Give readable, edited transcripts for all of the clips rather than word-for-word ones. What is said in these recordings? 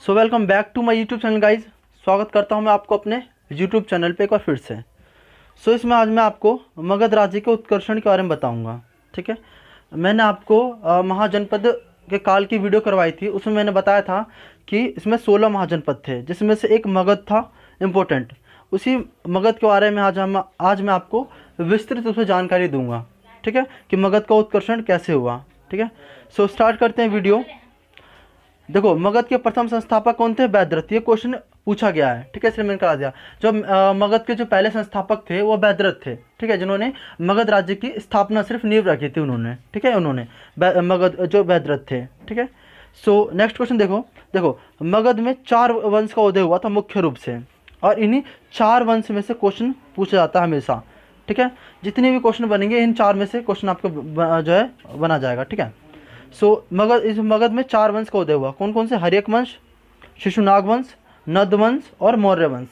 So welcome back to my YouTube channel guys. स्वागत करता हूं मैं आपको अपने यूट्यूब चैनल पे एक बार फिर से। इसमें आज मैं आपको मगध राज्य के उत्कर्षण के बारे में बताऊंगा। ठीक है, मैंने आपको महाजनपद के काल की वीडियो करवाई थी। उसमें मैंने बताया था कि इसमें 16 महाजनपद थे, जिसमें से एक मगध था इम्पोर्टेंट। उसी मगध के बारे में आज मैं आपको विस्तृत रूप से जानकारी दूंगा। ठीक है, कि मगध का उत्कर्षण कैसे हुआ। ठीक है, स्टार्ट करते हैं वीडियो। देखो, मगध के प्रथम संस्थापक कौन थे? वैद्यरथ। ये क्वेश्चन पूछा गया है। ठीक है, इसलिए मैंने करा दिया। जो मगध के जो पहले संस्थापक थे वो वैद्यरथ थे। ठीक है, जिन्होंने मगध राज्य की स्थापना सिर्फ नींव रखी थी उन्होंने। ठीक है, उन्होंने मगध जो वैद्यरथ थे। ठीक है, नेक्स्ट क्वेश्चन देखो मगध में 4 वंश का उदय हुआ था मुख्य रूप से, और इन्हीं 4 वंश में से क्वेश्चन पूछा जाता है हमेशा। ठीक है, जितने भी क्वेश्चन बनेंगे इन 4 में से क्वेश्चन आपको जो है बना जाएगा। ठीक है, मगध में 4 वंश का उदय हुआ। कौन कौन से? हर्यक वंश, शिशुनाग वंश, नद वंश और मौर्य वंश।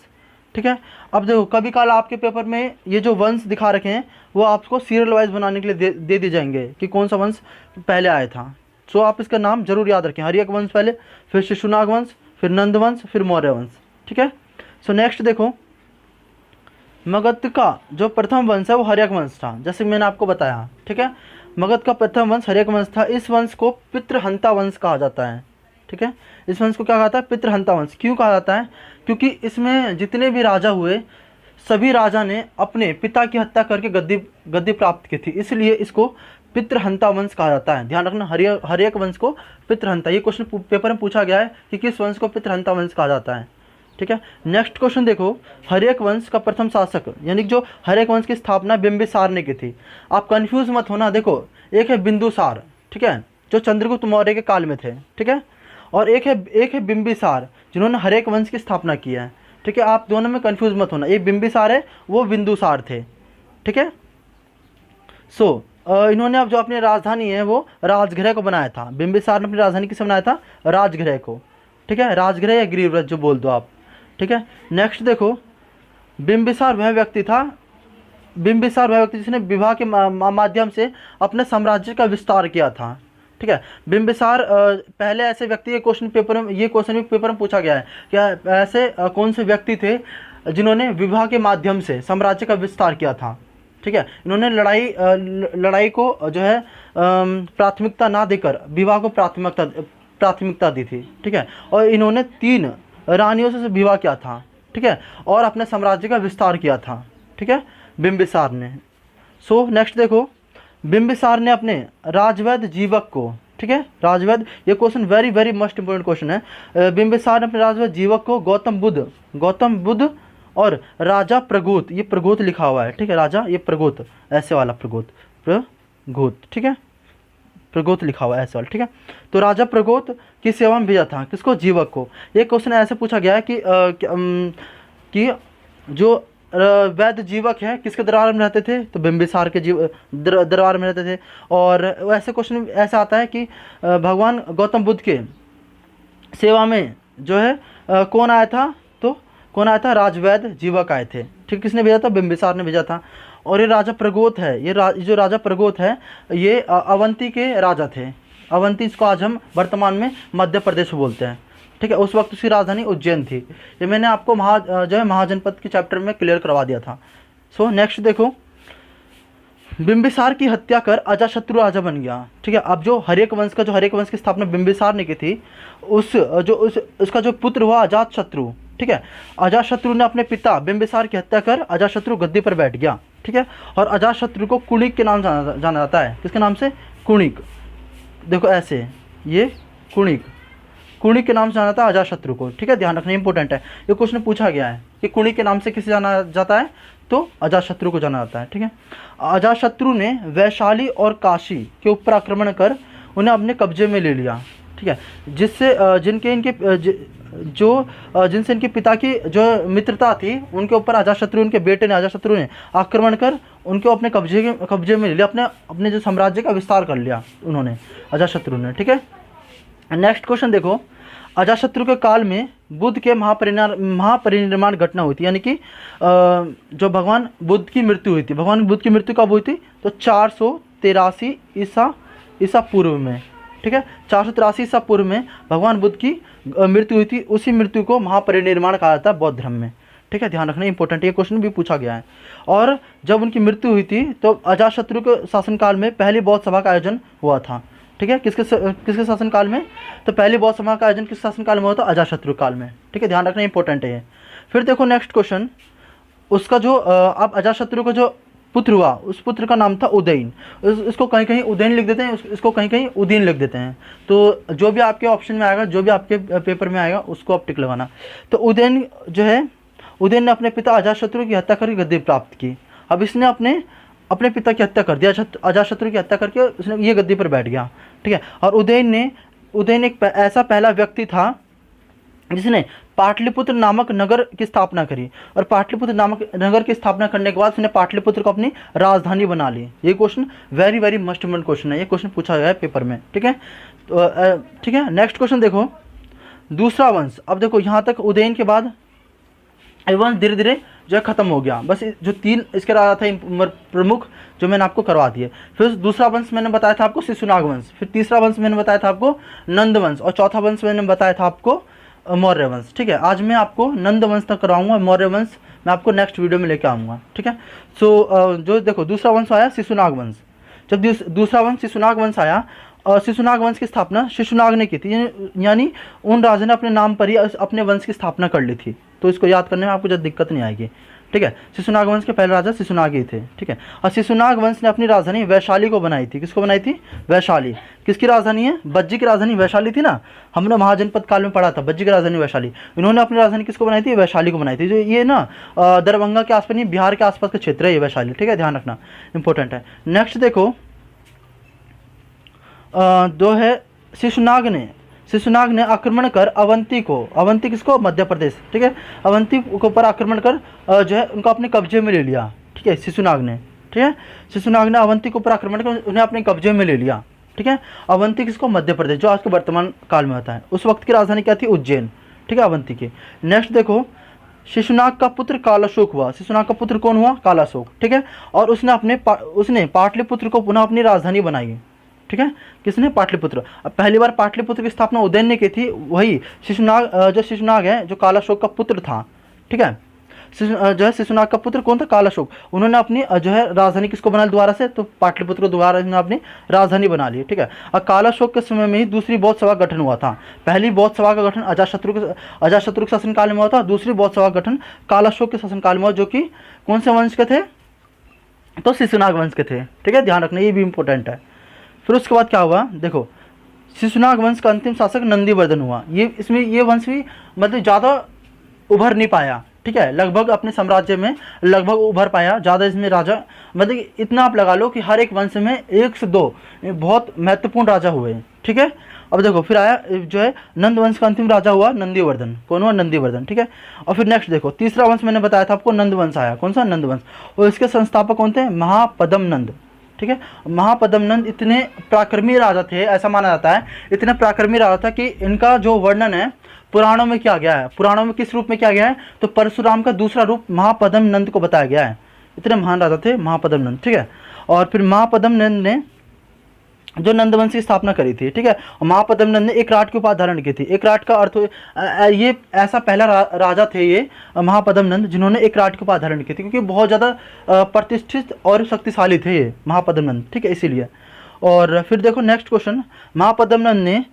ठीक है, अब देखो कभी काल आपके पेपर में ये जो वंश दिखा रखे हैं वो आपको सीरियल वाइज बनाने के लिए दे दिए जाएंगे कि कौन सा वंश पहले आया था। आप इसका नाम जरूर याद रखें। हर्यक वंश पहले, फिर शिशुनाग वंश, फिर नंद वंश, फिर मौर्य वंश। ठीक है, नेक्स्ट देखो, मगध का जो प्रथम वंश है वो हर्यक वंश था, जैसे मैंने आपको बताया। ठीक है, मगध का प्रथम वंश हर्यक वंश था। इस वंश को पितृहंता वंश कहा जाता है। ठीक है, इस वंश को क्या कहता है? पितृहंता वंश। क्यों कहा जाता है? क्योंकि इसमें जितने भी राजा हुए सभी राजा ने अपने पिता की हत्या करके गद्दी प्राप्त की थी, इसलिए इसको पितृहंता वंश कहा जाता है। ध्यान रखना, हर्यक वंश को पितृहंता। ये क्वेश्चन पेपर में पूछा गया है कि किस वंश को पितृहंता वंश कहा जाता है। ठीक है, नेक्स्ट क्वेश्चन देखो, हर्यक वंश का प्रथम शासक यानी जो हर्यक वंश की स्थापना बिंबिसार ने की थी। आप कंफ्यूज मत होना। देखो, एक है बिंदुसार, ठीक है, जो चंद्रगुप्त मौर्य के काल में थे। ठीक है, और एक है बिंबिसार जिन्होंने हर्यक वंश की स्थापना की है। ठीक है, आप दोनों में कंफ्यूज मत होना। एक बिंबिसार है, वो बिंदुसार थे। ठीक है, इन्होंने अब जो अपनी राजधानी है वो राजगृह को बनाया था। बिंबिसार ने अपनी राजधानी किसे बनाया था? राजगृह को। ठीक है, राजगृह या गृहव्रत जो बोल दो आप। ठीक है, नेक्स्ट देखो, बिंबिसार वह व्यक्ति जिसने विवाह के माध्यम से अपने साम्राज्य का विस्तार किया था। ठीक है, बिंबिसार पहले ऐसे व्यक्ति, ये क्वेश्चन भी पेपर में पूछा गया है, क्या ऐसे कौन से व्यक्ति थे जिन्होंने विवाह के माध्यम से साम्राज्य का विस्तार किया था। ठीक है, इन्होंने लड़ाई को जो है प्राथमिकता ना देकर विवाह को प्राथमिकता दी थी। ठीक है, और इन्होंने 3 रानियों से विवाह किया था। ठीक है, और अपने साम्राज्य का विस्तार किया था। ठीक है, बिंबिसार ने। नेक्स्ट देखो, बिंबिसार ने अपने राजवैद्य जीवक को, ठीक है, राजवैद्य, ये question very very most important question है। बिंबिसार ने अपने राजवैद्य जीवक को गौतम बुद्ध और राजा प्रगोत, ये प्रगोत लिखा हुआ है। ठीक है, राजा, ये प्रगोत, ऐसे वाला प्रगोत। ठीक है, प्रगोत लिखा हुआ है ऐसे वाला। ठीक है, तो राजा प्रगोत की सेवा में भेजा था। किसको? जीवक को। ये क्वेश्चन ऐसे पूछा गया है कि जो वैद्य जीवक है किसके दरबार में रहते थे? तो बिंबिसार के दरबार में रहते थे। और ऐसे क्वेश्चन ऐसा आता है कि भगवान गौतम बुद्ध के सेवा में जो है कौन आया था? तो कौन आया था? राजवैद्य जीवक आए थे। ठीक, किसने भेजा था? बिंबिसार ने भेजा था। और ये राजा प्रगोत है, जो राजा प्रगोत है ये अवंती के राजा थे। अवंती, इसको आज हम वर्तमान में मध्य प्रदेश बोलते हैं। ठीक है, उस वक्त उसकी राजधानी उज्जैन थी। ये मैंने आपको जो है महाजनपद के चैप्टर में क्लियर करवा दिया था। नेक्स्ट देखो, बिंबिसार की हत्या कर अजातशत्रु राजा बन गया। ठीक है, अब जो हर्यक वंश की स्थापना बिंबिसार ने की थी, उसका जो पुत्र हुआ अजातशत्रु। ठीक है, अजातशत्रु ने अपने पिता बिंबिसार की हत्या कर अजातशत्रु गद्दी पर बैठ गया। ठीक है, और अजातशत्रु को कुणिक के नाम जाना जाता है। किसके नाम से? कुणिक। देखो ऐसे, ये कुणिक के नाम से जाना था अजातशत्रु को। ठीक है, ध्यान रखना इंपॉर्टेंट है। ये क्वेश्चन पूछा गया है कि कुणिक के नाम से किसे जाना जाता है? तो अजातशत्रु को जाना जाता है। ठीक है, अजातशत्रु ने वैशाली और काशी के ऊपर आक्रमण कर उन्हें अपने कब्जे में ले लिया। ठीक है, जिनसे इनके पिता की जो मित्रता थी उनके ऊपर उनके बेटे ने अजातशत्रु ने आक्रमण कर उनको अपने कब्जे में ले लिया। अपने जो साम्राज्य का विस्तार कर लिया उन्होंने, अजातशत्रु ने। ठीक है, नेक्स्ट क्वेश्चन देखो, अजातशत्रु के काल में बुद्ध के महापरिनिर्वाण घटना हुई थी, यानी कि जो भगवान बुद्ध की मृत्यु हुई थी। भगवान बुद्ध की मृत्यु कब हुई थी? तो 483 ईसा पूर्व में। ठीक है। 483 ईसा पूर्व में भगवान बुद्ध की मृत्यु हुई थी, उसी मृत्यु को महापरिनिर्वाण कहा जाता है बौद्ध धर्म में, ठीक है। ध्यान रखना इंपॉर्टेंट, ये क्वेश्चन भी पूछा गया है। और जब उनकी मृत्यु हुई थी तो अजातशत्रु के शासनकाल में पहली बौद्ध सभा का आयोजन हुआ था, ठीक है। किसके शासनकाल में? तो पहली बौद्ध सभा का आयोजन किस शासनकाल में हुआ था? अजातशत्रु काल में, ठीक है। ध्यान रखना इंपॉर्टेंट है ये। फिर देखो नेक्स्ट क्वेश्चन, उसका जो अब अजातशत्रु का जो पुत्र हुआ, उस पुत्र का नाम था उदयन। इसको कहीं कहीं उदयन लिख देते हैं, इसको कहीं कहीं उदयन लिख देते हैं। तो जो भी आपके ऑप्शन में आएगा, जो भी आपके पेपर में आएगा, उसको आप टिक लगाना। तो उदयन जो है, उदयन ने अपने पिता अजातशत्रु की हत्या करके गद्दी प्राप्त की। अब इसने अपने पिता की हत्या कर दिया, अजातशत्रु की हत्या करके उसने ये गद्दी पर बैठ गया, ठीक है। और उदयन एक ऐसा पहला व्यक्ति था जिसने पाटलिपुत्र नामक नगर की स्थापना करी। और पाटलिपुत्र नामक नगर की स्थापना करने के बाद उसने पाटलिपुत्र को अपनी राजधानी बना ली। ये question very very must important question है, ये क्वेश्चन पूछा गया है पेपर में, ठीक है। तो ठीक है, नेक्स्ट क्वेश्चन देखो, दूसरा वंश। अब देखो यहाँ तक उदयन के बाद वंश धीरे धीरे जो है खत्म हो गया। बस जो 3 इसके राजा थे प्रमुख, जो मैंने आपको करवा दिए। फिर दूसरा वंश मैंने बताया था आपको शिशुनाग वंश, फिर तीसरा वंश मैंने बताया था आपको नंद वंश, और चौथा वंश मैंने बताया था आपको मौर्य वंश, ठीक है। आज मैं आपको नंद वंश तक कराऊंगा, मौर्य वंश मैं आपको नेक्स्ट वीडियो में लेकर आऊँगा, ठीक है। सो जो देखो दूसरा वंश आया शिशुनाग वंश। जब दूसरा वंश शिशुनाग वंश आया, और शिशुनाग वंश की स्थापना शिशुनाग ने की थी, यानी उन राजा ने अपने नाम पर ही अपने वंश की स्थापना कर ली थी। तो इसको याद करने में आपको ज़्यादा दिक्कत नहीं आएगी, ठीक है। शिशुनाग वंश के पहले राजा शिशुनाग ही थे, ठीक है। और शिशुनाग वंश ने अपनी राजधानी वैशाली को बनाई थी। किसको बनाई थी? वैशाली। किसकी राजधानी है? बज्जी की राजधानी वैशाली थी ना, हमने महाजनपद काल में पढ़ा था, बज्जी की राजधानी वैशाली। इन्होंने अपनी राजधानी किसको बनाई थी? वैशाली को बनाई थी। जो ये ना दरभंगा के आसपास नहीं, बिहार के आसपास का क्षेत्र है ये वैशाली, ठीक है। ध्यान रखना इंपॉर्टेंट है। नेक्स्ट देखो, जो है शिशुनाग ने आक्रमण कर अवंती किसको? मध्य प्रदेश, ठीक है। अवंती के ऊपर आक्रमण कर जो है उनको अपने कब्जे में ले लिया, ठीक है, शिशुनाग ने, ठीक है। शिशुनाग ने अवंती के ऊपर आक्रमण कर उन्हें अपने कब्जे में ले लिया, ठीक है। अवंती किसको? मध्य प्रदेश, जो आज के वर्तमान काल में होता है। उस वक्त की राजधानी क्या थी? उज्जैन, ठीक है, अवंती की। नेक्स्ट देखो, शिशुनाग का पुत्र कालाशोक हुआ। शिशुनाग का पुत्र कौन हुआ? कालाशोक, ठीक है। और उसने पाटलिपुत्र को पुनः अपनी राजधानी बनाई, ठीक है। किसने? पाटलिपुत्र। अब पहली बार पाटलिपुत्र की स्थापना उदयन ने की थी, वही शिशुनाग है जो कालाशोक का पुत्र था, ठीक है। जो है शिशुनाग का पुत्र कौन था? कालाशोक। उन्होंने अपनी जो है राजधानी किसको बना ली दोबारा से? तो पाटलिपुत्र को दोबारा अपनी राजधानी बना ली, ठीक है। और कालाशोक के समय में ही दूसरी बौद्ध सभा का गठन हुआ था। पहली बौद्ध सभा का गठन अजातशत्रु के शासनकाल में हुआ था। दूसरी बौद्ध सभा का गठन कालाशोक के शासनकाल में हुआ, जो कि कौन से वंश के थे? तो शिशुनाग वंश के थे, ठीक है। ध्यान रखना, ये भी इंपॉर्टेंट है। फिर उसके बाद क्या हुआ? देखो, शिशुनाग वंश का अंतिम शासक नंदीवर्धन हुआ। ये वंश भी मतलब ज़्यादा उभर नहीं पाया, ठीक है। लगभग अपने साम्राज्य में लगभग उभर पाया, ज़्यादा इसमें राजा मतलब इतना आप लगा लो कि हर एक वंश में 1 से 2 बहुत महत्वपूर्ण राजा हुए, ठीक है। अब देखो फिर आया जो है नंद वंश का अंतिम राजा हुआ नंदीवर्धन। कौन हुआ? नंदीवर्धन, ठीक है। और फिर नेक्स्ट देखो, तीसरा वंश मैंने बताया था आपको, नंद वंश आया। कौन सा? नंद वंश। और इसके संस्थापक कौन थे? महापद्म नंद, ठीक है। महापद्म नंद इतने पराक्रमी राजा थे, ऐसा माना जाता है, इतने पराक्रमी राजा था कि इनका जो वर्णन है पुराणों में किया गया है। पुराणों में किस रूप में किया गया है? तो परशुराम का दूसरा रूप महापद्म नंद को बताया गया है। इतने महान राजा थे महापद्म नंद, ठीक है। और फिर महापद्म नंद ने जो नंद वंश की स्थापना करी थी, ठीक है। और महापद्म नंद ने एक राट की उपाधि धारण की थी। एक राट का अर्थ ये ऐसा पहला राजा थे ये महापद्म नंद जिन्होंने एक राट की उपाधि धारण की थी, क्योंकि बहुत ज़्यादा प्रतिष्ठित और शक्तिशाली थे ये महापद्म नंद, ठीक है, इसीलिए। और फिर देखो नेक्स्ट क्वेश्चन, महापद्म नंद ने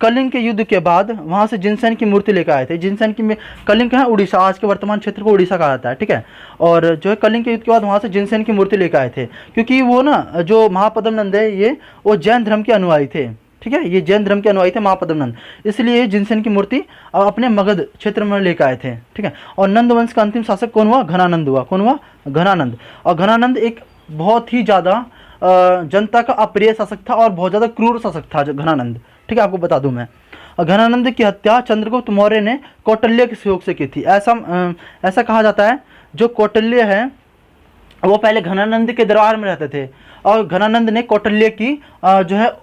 कलिंग के युद्ध के बाद वहाँ से जिनसेन की मूर्ति लेकर आए थे। जिनसेन की कलिंग है उड़ीसा, आज के वर्तमान क्षेत्र को उड़ीसा कहा जाता है, ठीक है। और जो है कलिंग के युद्ध के बाद वहाँ से जिनसेन की मूर्ति लेकर आए थे, क्योंकि वो ना जो महापद्म नंद है वो जैन धर्म के अनुयायी थे, ठीक है। ये जैन धर्म के अनुयायी थे महापद्म नंद, इसलिए जिनसेन की मूर्ति अपने मगध क्षेत्र में लेकर आए थे, ठीक है। और नंद वंश का अंतिम शासक कौन हुआ? घनानंद हुआ। कौन हुआ? घनानंद। और घनानंद एक बहुत ही ज़्यादा जनता का अप्रिय शासक था और बहुत ज़्यादा क्रूर शासक था घनानंद, ठीक है। आपको बता दूं मैं, घनानंद की हत्या चंद्रगुप्त मौर्य ने कौटिल्य के सहयोग से की थी। ऐसा कहा जाता है जो कौटिल्य है वो पहले घनानंद के दरबार में रहते थे, और घनानंद ने कौटिल्य की जो है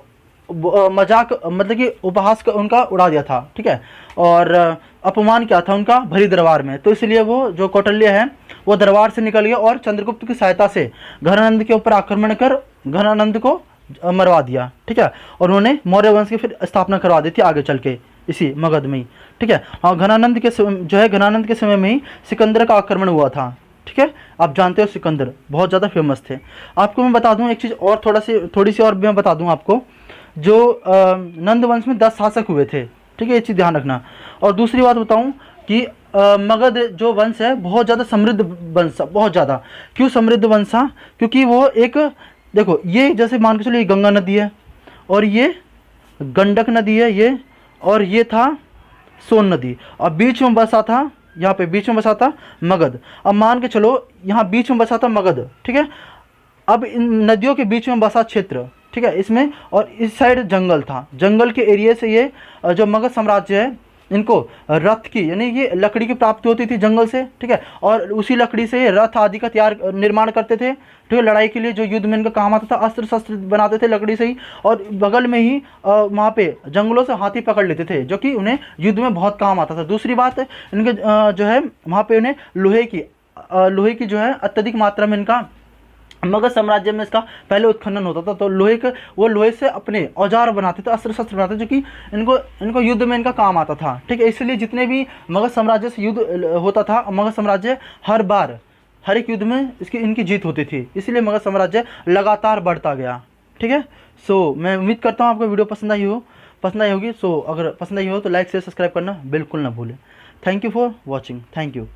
मजाक मतलब कि उपहास उनका उड़ा दिया था, ठीक है। और अपमान किया था उनका भरी दरबार में। तो इसलिए वो जो कौटिल्य है वो दरबार से निकल गया और चंद्रगुप्त की सहायता से घनानंद के ऊपर आक्रमण कर घनानंद को मरवा दिया, ठीक है। और उन्होंने मौर्य वंश की फिर स्थापना करवा दी थी आगे चल के इसी मगध में ही, ठीक है। और घनानंद के जो है घनानंद के समय में ही सिकंदर का आक्रमण हुआ था, ठीक है। आप जानते हो सिकंदर बहुत ज़्यादा फेमस थे। आपको मैं बता दूं एक चीज़ और, थोड़ी सी और भी मैं बता दूं आपको, जो नंद वंश में 10 शासक हुए थे, ठीक है, ये चीज़ ध्यान रखना। और दूसरी बात बताऊं कि मगध जो वंश है बहुत ज़्यादा समृद्ध वंश, बहुत ज़्यादा। क्यों समृद्ध वंश था? क्योंकि वो एक, देखो ये जैसे मान के चलो ये गंगा नदी है, और ये गंडक नदी है ये, और ये था सोन नदी, और बीच में बसा था, यहाँ पे बीच में बसा था मगध। अब मान के चलो यहाँ बीच में बसा था मगध, ठीक है। अब इन नदियों के बीच में बसा क्षेत्र, ठीक है, इसमें, और इस साइड जंगल था, जंगल के एरिया से ये जो मगध साम्राज्य है इनको रथ की, यानी ये लकड़ी की प्राप्ति होती थी जंगल से, ठीक है। और उसी लकड़ी से ये रथ आदि का निर्माण करते थे, ठीक है। लड़ाई के लिए जो युद्ध में इनका काम आता था, अस्त्र शस्त्र बनाते थे लकड़ी से ही। और बगल में ही वहाँ पे जंगलों से हाथी पकड़ लेते थे, जो कि उन्हें युद्ध में बहुत काम आता था। दूसरी बात इनके जो है वहाँ पे उन्हें लोहे की जो है अत्यधिक मात्रा में इनका मगध साम्राज्य में इसका पहले उत्खनन होता था। तो वो लोहे से अपने औजार बनाते थे, अस्त्र शस्त्र बनाते थे, जो कि इनको युद्ध में इनका काम आता था, ठीक है। इसलिए जितने भी मगध साम्राज्य से युद्ध होता था, मगध साम्राज्य हर एक युद्ध में इनकी जीत होती थी, इसलिए मगध साम्राज्य लगातार बढ़ता गया, ठीक है। सो मैं उम्मीद करता हूँ आपको वीडियो पसंद आई होगी। सो अगर पसंद आई हो तो लाइक शेयर सब्सक्राइब करना बिल्कुल ना भूलें। Thank you for watching, thank you.